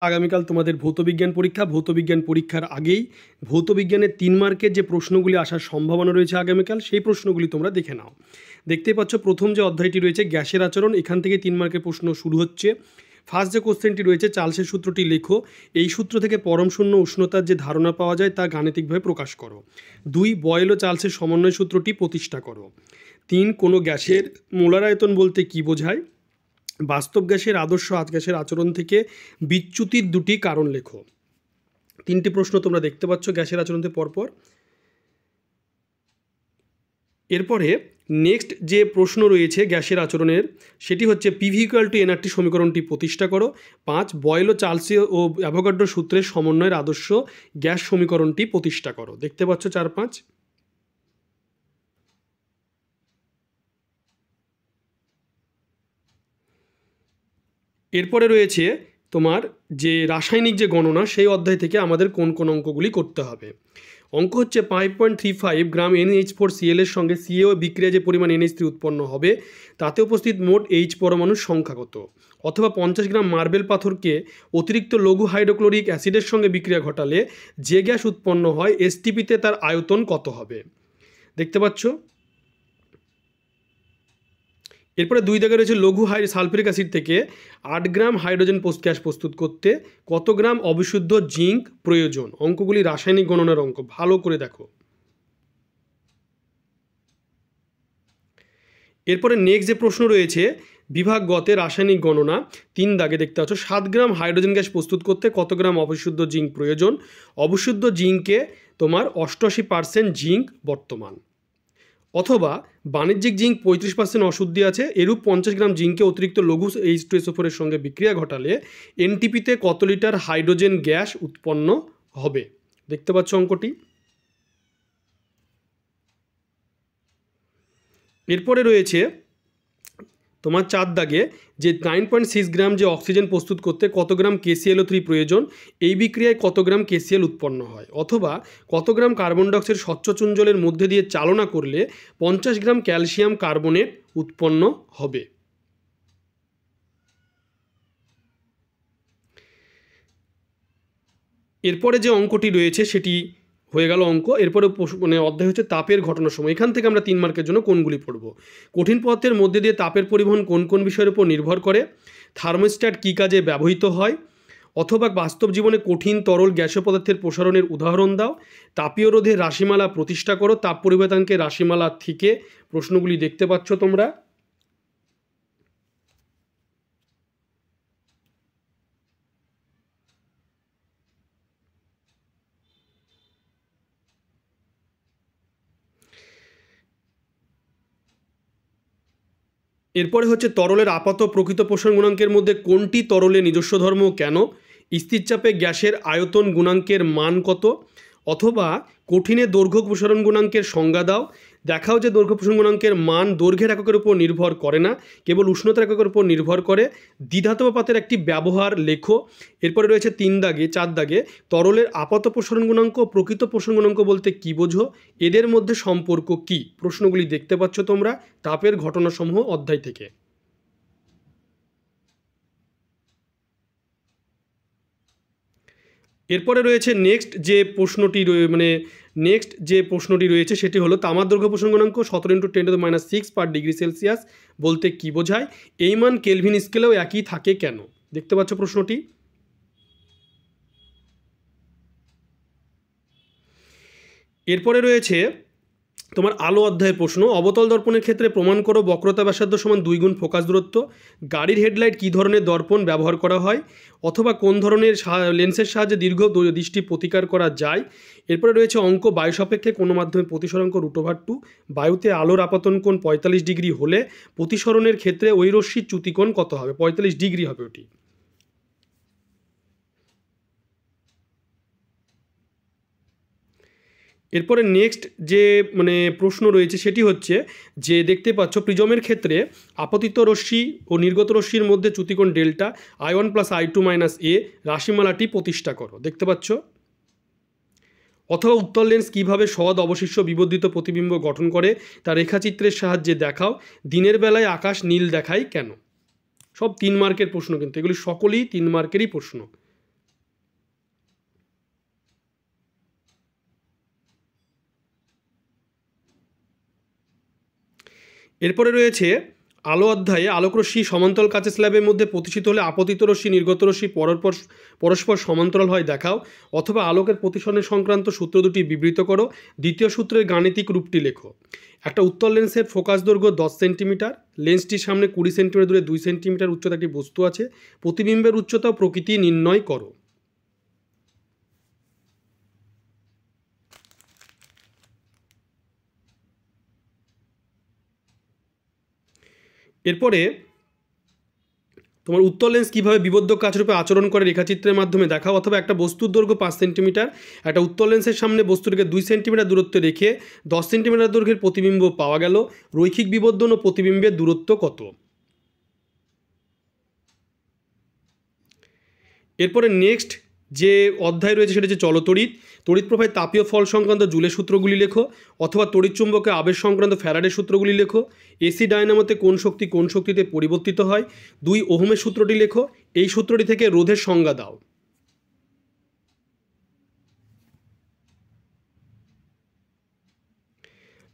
আগামীকাল তোমাদের ভৌতবিজ্ঞান পরীক্ষা। ভৌতবিজ্ঞান পরীক্ষার আগেই ভৌতবিজ্ঞানের 3 মার্কের যে প্রশ্নগুলি আসার সম্ভাবনা রয়েছে আগামীকাল, সেই প্রশ্নগুলি তোমরা দেখে নাও। দেখতেই পাচ্ছ প্রথম যে অধ্যায়টি রয়েছে গ্যাসের আচরণ, এখান থেকে 3 মার্কের প্রশ্ন শুরু হচ্ছে। ফার্স্ট যে কোশ্চেনটি রয়েছে চার্লসের সূত্রটি লেখো। এই সূত্র থেকে পরম শূন্য উষ্ণতার যে ধারণা পাওয়া যায় তা গাণিতিকভাবে প্রকাশ করো। 2 বয়েল ও চার্লসের সমন্বয় সূত্রটি প্রতিষ্ঠা করো। 3 কোনো গ্যাসের মোলার আয়তন বলতে কী বোঝায়। বাস্তব গ্যাসের আদর্শ গ্যাসের আচরণ থেকে বিচ্যুতির 2টি কারণ লেখো। 3টি প্রশ্ন তোমরা দেখতে পাচ্ছ গ্যাসের আচরণ থেকে পরপর। এরপরে নেক্সট যে প্রশ্ন রয়েছে গ্যাসের আচরণের, সেটি হচ্ছে পিভি ইকুয়াল টু এনআরটি সমীকরণটি প্রতিষ্ঠা করো। 5 বয়েল ও চার্লসি ও অ্যাভোগাড্রো সূত্রের সমন্বয়ের আদর্শ গ্যাস সমীকরণটি প্রতিষ্ঠা করো। দেখতে পাচ্ছ 4-5। এরপরে রয়েছে তোমার যে রাসায়নিক যে গণনা, সেই অধ্যায় থেকে আমাদের কোন কোন অঙ্কগুলি করতে হবে। অঙ্ক হচ্ছে 5.35 গ্রাম NH4Cl এর সঙ্গে সিএও বিক্রিয়া যে পরিমাণ NH3 উৎপন্ন হবে তাতে উপস্থিত মোট H পরমাণুর সংখ্যা কত। অথবা 50 গ্রাম মার্বেল পাথরকে অতিরিক্ত লঘু হাইড্রোক্লোরিক অ্যাসিডের সঙ্গে বিক্রিয়া ঘটালে যে গ্যাস উৎপন্ন হয় এসটিপিতে তার আয়তন কত হবে। দেখতে পাচ্ছ। এরপরে 2 দাগে রয়েছে লঘু সালফিউরিক অ্যাসিড থেকে 8 গ্রাম হাইড্রোজেন গ্যাস প্রস্তুত করতে কত গ্রাম অবিশুদ্ধ জিঙ্ক প্রয়োজন। অঙ্কগুলি রাসায়নিক গণনার অঙ্ক, ভালো করে দেখো। এরপরে নেক্সট যে প্রশ্ন রয়েছে বিভাগ গতে রাসায়নিক গণনা, 3 দাগে দেখতে পাচ্ছ 7 গ্রাম হাইড্রোজেন গ্যাস প্রস্তুত করতে কত গ্রাম অবিশুদ্ধ জিঙ্ক প্রয়োজন। অবিশুদ্ধ জিঙ্কে তোমার 88% জিঙ্ক বর্তমান। অথবা বাণিজ্যিক জিঙ্ক 35% অশুদ্ধি আছে, এরূপ 50 গ্রাম জিঙ্কে অতিরিক্ত লঘু H2SO4 এর সঙ্গে বিক্রিয়া ঘটালে এনটিপিতে কত লিটার হাইড্রোজেন গ্যাস উৎপন্ন হবে। দেখতে পাচ্ছ অঙ্কটি। এরপরে রয়েছে তোমার 4 দাগে যে 9.6 গ্রাম যে অক্সিজেন প্রস্তুত করতে কত গ্রাম KClO3 প্রয়োজন, এই বিক্রিয়ায় কত গ্রাম KCl উৎপন্ন হয়। অথবা কত গ্রাম কার্বন ডাইঅক্সাইড স্বচ্ছ চুনজলের মধ্যে দিয়ে চালনা করলে 50 গ্রাম ক্যালসিয়াম কার্বনেট উৎপন্ন হবে। এরপরে যে অঙ্কটি রয়েছে সেটি হয়ে গেল অঙ্ক। এরপরে অধ্যায় হচ্ছে তাপের ঘটনার সময়। এখান থেকে আমরা 3 মার্কের জন্য কোনগুলি পড়ব। কঠিন পদার্থের মধ্যে দিয়ে তাপের পরিবহন কোন কোন বিষয়ের উপর নির্ভর করে। থার্মোস্ট্যাট কী কাজে ব্যবহৃত হয়। অথবা বাস্তব জীবনে কঠিন তরল গ্যাসীয় পদার্থের প্রসারণের উদাহরণ দাও। তাপীয় রোধের রাশিমালা প্রতিষ্ঠা করো। তাপ পরিবর্তনকে রাশিমালা থেকে প্রশ্নগুলি দেখতে পাচ্ছ তোমরা। এরপরে হচ্ছে তরলের আপাত প্রকৃত প্রসারণ গুণাঙ্কের মধ্যে কোনটি তরলের নিজস্ব ধর্ম কেন। স্থির চাপে গ্যাসের আয়তন গুণাঙ্কের মান কত। অথবা কঠিনে দৈর্ঘ্য প্রসারণ গুণাঙ্কের সংজ্ঞা দাও। দেখাও যে দৈর্ঘ্য প্রসারণ গুণাঙ্কের মান দৈর্ঘ্যের এককের উপর নির্ভর করে না, কেবল উষ্ণতার এককের উপর নির্ভর করে। দ্বিধাতপাতের একটি ব্যবহার লেখো। এরপরে রয়েছে 4 দাগে তরলের আপাত প্রসারণ গুণাঙ্ক প্রকৃত প্রসারণ গুণাঙ্ক বলতে কী বোঝো, এদের মধ্যে সম্পর্ক কী। প্রশ্নগুলি দেখতে পাচ্ছ তোমরা তাপের ঘটনাসমূহ অধ্যায় থেকে। এরপরে রয়েছে নেক্সট যে প্রশ্নটি রয়েছে সেটি হলো তামার দৈর্ঘ্য প্রসারণ গুণাঙ্ক 17 × 10⁻⁶ পার ডিগ্রি সেলসিয়াস বলতে কী বোঝায়। এই মান কেলভিন স্কেলেও একই থাকে কেন। দেখতে পাচ্ছ প্রশ্নটি। এরপরে রয়েছে তোমার আলো অধ্যায়ের প্রশ্ন। অবতল দর্পণের ক্ষেত্রে প্রমাণ করো বক্রতা ব্যাসার্ধ সমান 2 গুণ ফোকাস দূরত্ব। গাড়ির হেডলাইট কী ধরনের দর্পণ ব্যবহার করা হয়। অথবা কোন ধরনের লেন্সের সাহায্যে দীর্ঘ দৃষ্টি প্রতিকার করা যায়। এরপরে রয়েছে অঙ্ক বায়ু সাপেক্ষে কোনো মাধ্যমে প্রতিসরাঙ্ক √2। বায়ুতে আলোর আপতন কোণ 45 ডিগ্রি হলে প্রতিসরণের ক্ষেত্রে ওই রশ্মির চ্যুতিকোণ কত হবে। 45 ডিগ্রি হবে ওটি। এরপরে নেক্সট যে প্রশ্ন রয়েছে সেটি হচ্ছে যে দেখতে পাচ্ছ প্রিজমের ক্ষেত্রে আপতিত রশ্মি ও নির্গত রশ্মির মধ্যে চ্যুতিকোণ ডেল্টা I1 + I2 - a রাশিমালাটি প্রতিষ্ঠা করো। দেখতে পাচ্ছ। অথবা উত্তল লেন্স কীভাবে সৎ অবশিষ্ট বিবর্ধিত প্রতিবিম্ব গঠন করে তা রেখাচিত্রের সাহায্যে দেখাও। দিনের বেলায় আকাশ নীল দেখায় কেন। সব 3 মার্কের প্রশ্ন, কিন্তু এগুলি সকলেই 3 মার্কেরই প্রশ্ন। এরপরে রয়েছে আলো অধ্যায়ে আলোকরশ্মি সমান্তরাল কাচের স্ল্যাবের মধ্যে প্রতিষ্ঠিত হলে আপতিত রশ্মি নির্গত রশ্মি পরস্পর সমান্তরাল হয় দেখাও, অথবা আলোকের প্রতিসরণ সংক্রান্ত সূত্র দুটি বিবৃত করো। দ্বিতীয় সূত্রের গাণিতিক রূপটি লেখো। একটা উত্তল লেন্সের ফোকাস দৈর্ঘ্য 10 সেন্টিমিটার, লেন্সটির সামনে 20 সেন্টিমিটার দূরে 2 সেন্টিমিটার উচ্চতা একটি বস্তু আছে, প্রতিবিম্বের উচ্চতা ও প্রকৃতি নির্ণয় করো। এরপরে তোমার উত্তল লেন্স কীভাবে বিবদ্ধ কাচরূপে আচরণ করে রেখাচিত্রের মাধ্যমে দেখাও, অথবা একটা বস্তুর দৈর্ঘ্য 5 সেন্টিমিটার, একটা উত্তল লেন্সের সামনে বস্তুটিকে 2 সেন্টিমিটার দূরত্বে রেখে 10 সেন্টিমিটার দৈর্ঘ্যের প্রতিবিম্ব পাওয়া গেল, রৈখিক বিবর্ধন ও প্রতিবিম্বের দূরত্ব কত? এরপরে নেক্সট যে অধ্যায় রয়েছে সেটা হচ্ছে চলতড়িৎ। তড়িৎ প্রবাহে তাপীয় ফল সংক্রান্ত জুলের সূত্রগুলি লেখো, অথবা তড়িৎ চুম্বকে আবেশ সংক্রান্ত ফ্যারাডের সূত্রগুলি লেখো। এসি ডায়নামোতে কোন শক্তি কোন শক্তিতে পরিবর্তিত হয়? 2 ওহমের সূত্রটি লেখো। এই সূত্রটি থেকে রোধের সংজ্ঞা দাও।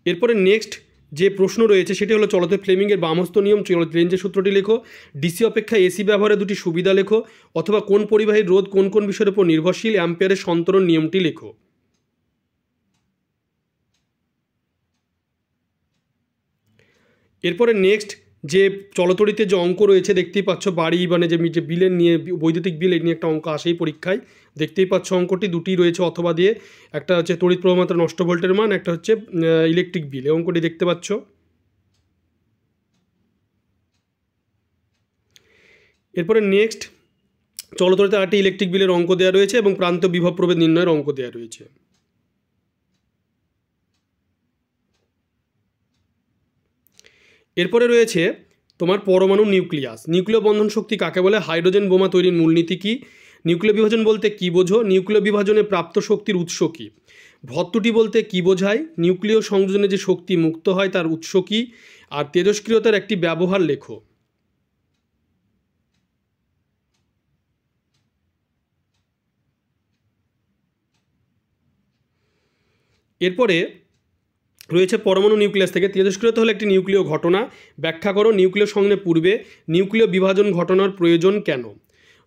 এরপরে নেক্সট যে প্রশ্ন রয়েছে সেটি হলো চলতে ফ্লেমিংয়ের বামহস্ত নিয়ম রেঞ্জের সূত্রটি লেখো। ডিসি অপেক্ষা এসি ব্যবহারে দুটি সুবিধা লেখো, অথবা কোন পরিবাহীর রোধ কোন কোন বিষয়ের উপর নির্ভরশীল অ্যাম্পিয়ারের সন্তরণ নিয়মটি লেখো। এরপরে নেক্সট যে চলতড়িতে যে অঙ্ক রয়েছে দেখতেই পাচ্ছ, বাড়ি মানে যে বিলের নিয়ে বৈদ্যুতিক বিল নিয়ে একটা অঙ্ক আসেই পরীক্ষায়, দেখতেই পাচ্ছ অঙ্কটি দুটি রয়েছে অথবা দিয়ে, একটা হচ্ছে তড়িৎ প্রবাহ মাত্রা নষ্ট ভোল্টের মান, একটা হচ্ছে ইলেকট্রিক বিল। এই অঙ্কটি দেখতে পাচ্ছ। এরপরে নেক্সট চলতড়িতে আরেকটি ইলেকট্রিক বিলের অঙ্ক দেওয়া রয়েছে এবং প্রান্ত বিভব প্রভেদ নির্ণয়ের অঙ্ক দেওয়া রয়েছে। এরপরে রয়েছে তোমার পরমাণু নিউক্লিয়াস। নিউক্লিয় বন্ধন শক্তি কাকে বলে? হাইড্রোজেন বোমা তৈরির মূলনীতি কী? নিউক্লিয় বিভাজন বলতে কী বোঝো? নিউক্লিয় বিভাজনে প্রাপ্ত শক্তির উৎস কী? ভত্তুটি বলতে কী বোঝায়? নিউক্লিয় সংযোজনে যে শক্তি মুক্ত হয় তার উৎস কী? আর তেজস্ক্রিয়তার একটি ব্যবহার লেখো। এরপরে রয়েছে পরমাণু নিউক্লিয়াস থেকে তেজস্ক্রিয়তা হলো একটি নিউক্লিয় ঘটনা, ব্যাখ্যা করো। নিউক্লিয় সংযোগের পূর্বে নিউক্লিয় বিভাজন ঘটনার প্রয়োজন কেন?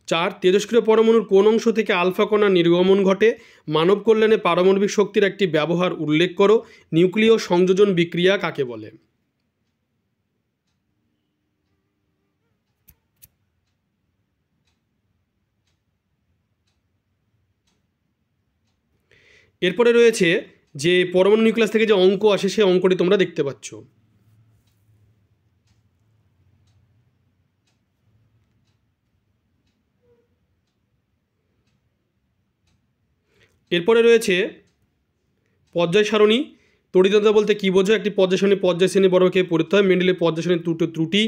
4 তেজস্ক্রিয় পরমাণুর কোন অংশ থেকে আলফা কণা নির্গমন ঘটে? মানব কল্যাণে পারমাণবিক শক্তির একটি ব্যবহার উল্লেখ করো। নিউক্লিয় সংযোজন বিক্রিয়া কাকে বলে? এরপরে রয়েছে যে পরমাণু নিউক্লিয়াস থেকে যে অঙ্ক আসে সেই অঙ্কটি তোমরা দেখতে পাচ্ছ। এরপরে রয়েছে পর্যায় সারণী। তড়িৎদ্বন্দ্ব বলতে কী বোঝো? একটি পর্যায় সারণী পর্যায় শ্রেণী বর্গকে পড়তে হয়। মেন্ডেলের পর্যায় শ্রেণীর ত্রুটি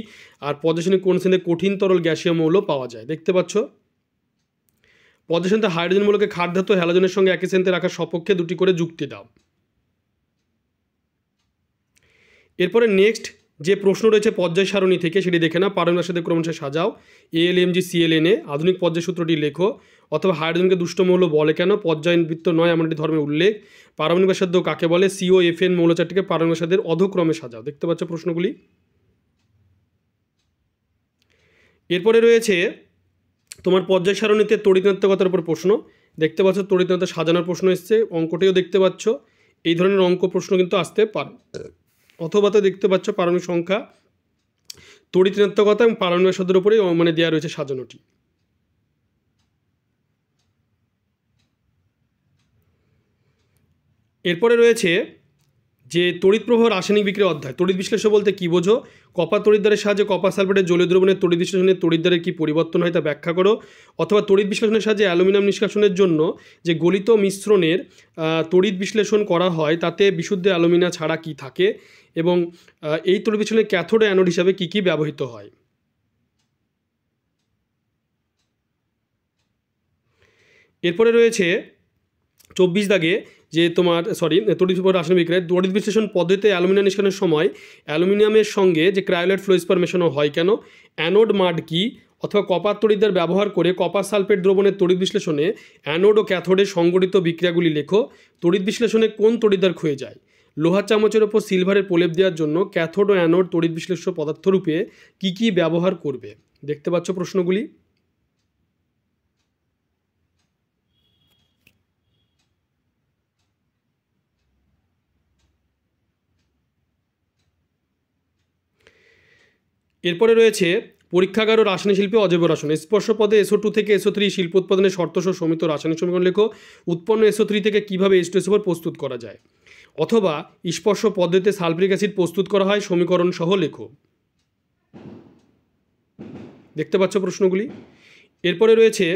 আর পর্যায় শ্রেণীর কোন শ্রেণীতে কঠিন তরল গ্যাসীয় মৌল পাওয়া যায় দেখতে পাচ্ছ। পর্যায় শ্রেণীতে হাইড্রোজেন মৌলকে ক্ষার ধাতু হ্যালোজেনের সঙ্গে একই শ্রেণীতে রাখার সপক্ষে দুটি করে যুক্তি দাও। এরপরে নেক্সট যে প্রশ্ন রয়েছে পর্যায় সারণী থেকে সেটি দেখে না। পারমাণবিক সাথে ক্রমশ সাজাও। AlMg ClNa আধুনিক পর্যায় সূত্রটি লেখো, অথবা হাইড্রোজেনকে দুষ্ট মৌল বলে কেন? পর্যায়বৃত্ত নয় এমন একটি ধর্মের উল্লেখ। পারমাণবিক ব্যাসার্ধ কাকে বলে? COFN মৌলচারটিকে পারমাণবিক ব্যাসার্ধের অধক্রমে সাজাও। দেখতে পাচ্ছ প্রশ্নগুলি। এরপরে রয়েছে তোমার পর্যায় সারণীতে তড়িৎনাত্মকতার উপর প্রশ্ন দেখতে পাচ্ছ। তড়িৎনাত্মকতা সাজানোর প্রশ্ন এসছে, অঙ্কটিও দেখতে পাচ্ছ। এই ধরনের অঙ্ক প্রশ্ন কিন্তু আসতে পারে। অথবা তো দেখতে পাচ্ছ পারমাণবিক সংখ্যা, তড়িৎনাত্মকতা এবং পারমাণবিক ব্যাসার্ধের উপরেই মানে দেওয়া রয়েছে সাজানোটি। এরপরে রয়েছে যে তড়িৎ প্রবাহ রাসায়নিক বিক্রিয়া অধ্যায়। তড়িৎ বিশ্লেষণ বলতে কী বোঝো? কপার তড়িৎদ্বারের সাহায্যে কপার সালফেটের জলীয় দ্রবণের তড়িৎ বিশ্লেষণে তড়িৎদ্বারের কী পরিবর্তন হয় তা ব্যাখ্যা করো। অথবা তড়িৎ বিশ্লেষণের সাহায্যে অ্যালুমিনিয়াম নিষ্কাশনের জন্য যে গলিত মিশ্রণের তড়িৎ বিশ্লেষণ করা হয় তাতে বিশুদ্ধ অ্যালুমিনা ছাড়া কী থাকে, এবং এই তড়িৎ বিশ্লেষণে ক্যাথোড ও অ্যানোড হিসাবে কী কী ব্যবহৃত হয়। এরপরে রয়েছে 24 দাগে যে তোমার তড়িৎ রাসায়নিক বিক্রিয়ায় তড়িৎ বিশ্লেষণ পদ্ধতিতে অ্যালুমিনিয়াম নিষ্কাশনের সময় অ্যালুমিনিয়ামের সঙ্গে যে ক্রায়োলাইট ফ্লোস্পার মেশানো হয় কেন? অ্যানোড মাড কি? অথবা কপার তড়িৎদ্বার ব্যবহার করে কপার সালফেট দ্রবণের তড়িৎ বিশ্লেষণে অ্যানোড ও ক্যাথোডের সংগঠিত বিক্রিয়াগুলি লেখো। তড়িৎ বিশ্লেষণে কোন তড়িৎদ্বার ক্ষয়ে যায়? লোহার চামচের ওপর সিলভারের প্রলেপ দেওয়ার জন্য ক্যাথোড ও অ্যানোড তড়িৎ বিশ্লেষ্য পদার্থরূপে কী কী ব্যবহার করবে? দেখতে পাচ্ছ প্রশ্নগুলি। এরপরে রয়েছে পরীক্ষাগার ও রাসায়নিক শিল্পে অজৈব রসায়ন। স্পর্শ পদে SO2 থেকে SO3 শিল্প উৎপাদনের শর্তসহ সমিত রাসায়নিক সমীকরণ লেখো। উৎপন্ন SO3 থেকে কীভাবে H2SO4 প্রস্তুত করা যায়? অথবা স্পর্শ পদ্ধতিতে সালফিউরিক অ্যাসিড প্রস্তুত করা হয়, সমীকরণ সহ লেখো। দেখতে পাচ্ছ প্রশ্নগুলি। এরপরে রয়েছে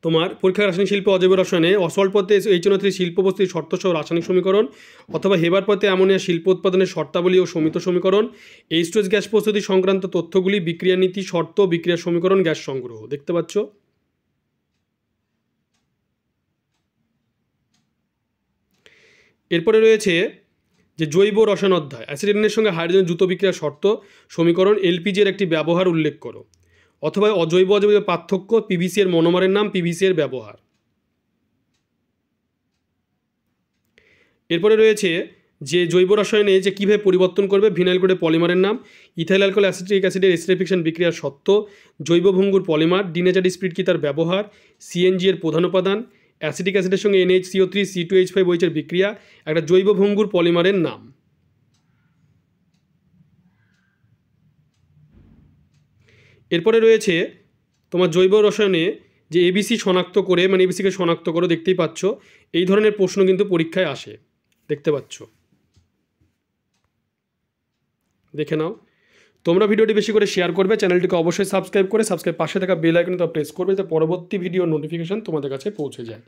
তোমার পরীক্ষা রাসায়নিক শিল্পে অজৈব রসায়নে অসল্ট পথে HNO3 শিল্প বস্তুর শর্তসহ রাসায়নিক সমীকরণ, অথবা হেবার পথে অ্যামোনিয়া শিল্প উৎপাদনের শর্তাবলী ও সমিত সমীকরণ, H2S গ্যাস প্রস্তুতি সংক্রান্ত তথ্যগুলি, বিক্রিয়া নীতি, শর্ত, বিক্রিয়া সমীকরণ, গ্যাস সংগ্রহ। দেখতে পাচ্ছ। এরপরে রয়েছে যে জৈব রসায়ন অধ্যায়, অ্যাসিডেনের সঙ্গে হাইড্রোজেন দ্রুত বিক্রিয়ার শর্ত, সমীকরণ, LPG এর একটি ব্যবহার উল্লেখ করো। অথবা অজৈব অজৈব পার্থক্য, PVC এর মনোমারের নাম, PVC এর ব্যবহার। এরপরে রয়েছে যে জৈব রসায়নে যে কীভাবে পরিবর্তন করবে, ভিনাইল ক্লোরাইড পলিমারের নাম, ইথাইল অ্যালকোহল অ্যাসিটিক অ্যাসিডের এস্টারিফিকেশন বিক্রিয়ার সত্ত্ব, জৈব ভঙ্গুর পলিমার, ডিনেচার স্পিরিট কি তার ব্যবহার, CNG এর প্রধান উপাদান, অ্যাসিটিক অ্যাসিডের সঙ্গে NHCO3 C2H5 OH এর বিক্রিয়া, একটা জৈব ভঙ্গুর পলিমারের নাম। এরপরে রয়েছে তোমার জৈব রসায়নে যে ABC শনাক্ত করে, মানে ABCকে শনাক্ত করো, দেখতেই পাচ্ছ এই ধরনের প্রশ্ন কিন্তু পরীক্ষায় আসে। দেখতে পাচ্ছ, দেখে নাও। তোমরা ভিডিওটি বেশি করে শেয়ার করবে, চ্যানেলটিকে অবশ্যই সাবস্ক্রাইব করে পাশে থাকা বেল আইকনটা প্রেস করবে যাতে পরবর্তী ভিডিও নোটিফিকেশন তোমাদের কাছে পৌঁছে যায়।